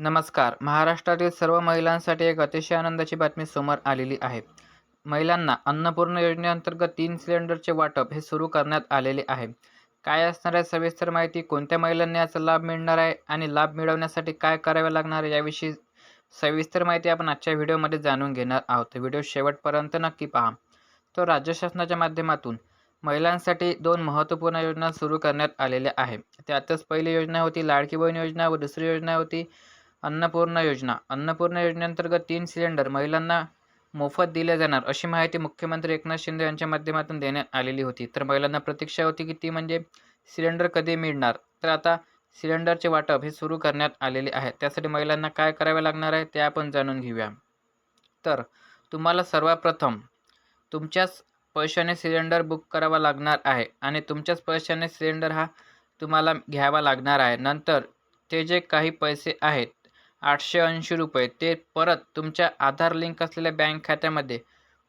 नमस्कार. महाराष्ट्रातील सर्व महिलांसाठी एक अतिशय आनंदाची बातमी समोर आलेली आहे. महिलांना अन्नपूर्णा योजनेअंतर्गत 3 सिलेंडरचे वाटप हे सुरू करण्यात आलेले आहे. काय असणार आहे सविस्तर माहिती, कोणत्या महिलांना याचा लाभ मिळणार आहे आणि लाभ मिळवण्यासाठी काय करावे लागणार आहे, याविषयी सविस्तर माहिती आपण आजच्या व्हिडिओमध्ये जाणून घेणार आहोत. व्हिडिओ शेवटपर्यंत नक्की पहा. तर राज्य शासनाच्या माध्यमातून महिलांसाठी 2 महत्त्वपूर्ण योजना सुरू करण्यात आलेल्या आहेत. त्यातच पहिली योजना होती लाडकी बहीण योजना व दुसरी योजना होती अन्नपूर्णा योजना. अन्नपूर्णा योजनेअंतर्गत 3 सिलेंडर महिलांना मोफत दिले जाणार, अशी माहिती मुख्यमंत्री एकनाथ शिंदे यांच्या माध्यमातून देण्यात आलेली होती. तर महिलांना प्रतीक्षा होती की ती म्हणजे सिलेंडर कधी मिळणार. तर आता सिलेंडरचे वाटप हे सुरू करण्यात आलेले आहे. त्यासाठी महिलांना काय करावे लागणार आहे ते आपण जाणून घेऊया. तर तुम्हाला सर्वप्रथम तुमच्याच पैशाने सिलेंडर बुक करावा लागणार आहे आणि तुमच्याच पैशाने सिलेंडर हा तुम्हाला घ्यावा लागणार आहे. नंतर ते जे काही पैसे आहेत 880 ते परत तुमच्या आधार लिंक असलेल्या बँक खात्यामध्ये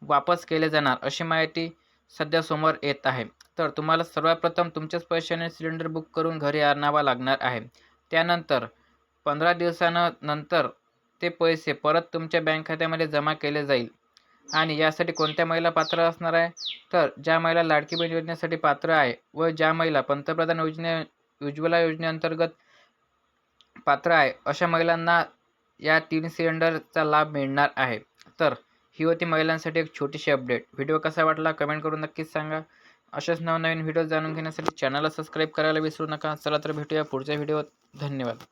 वापस केले जाणार, अशी माहिती सध्या समोर येत आहे. तर तुम्हाला सर्वप्रथम तुमच्याच पैशाने सिलेंडर बुक करून घरी आणावा लागणार आहे. त्यानंतर 15 दिवसानंतर ते पैसे परत तुमच्या बँक खात्यामध्ये जमा केले जाईल. आणि यासाठी कोणत्या महिला पात्र असणार आहे, तर ज्या महिला लाडकी बहीण योजनेसाठी पात्र आहे व ज्या महिला पंतप्रधान उज्ज्वला योजनेअंतर्गत पात्र आहे, अशा महिलांना या 3 सिलेंडरचा लाभ मिळणार आहे. तर ही होती महिलांसाठी एक छोटीशी अपडेट. व्हिडिओ कसा वाटला कमेंट करून नक्कीच सांगा. अशाच नवनवीन व्हिडिओ जाणून घेण्यासाठी चॅनलला सबस्क्राईब करायला विसरू नका. चला तर भेटूया पुढच्या व्हिडिओत. धन्यवाद.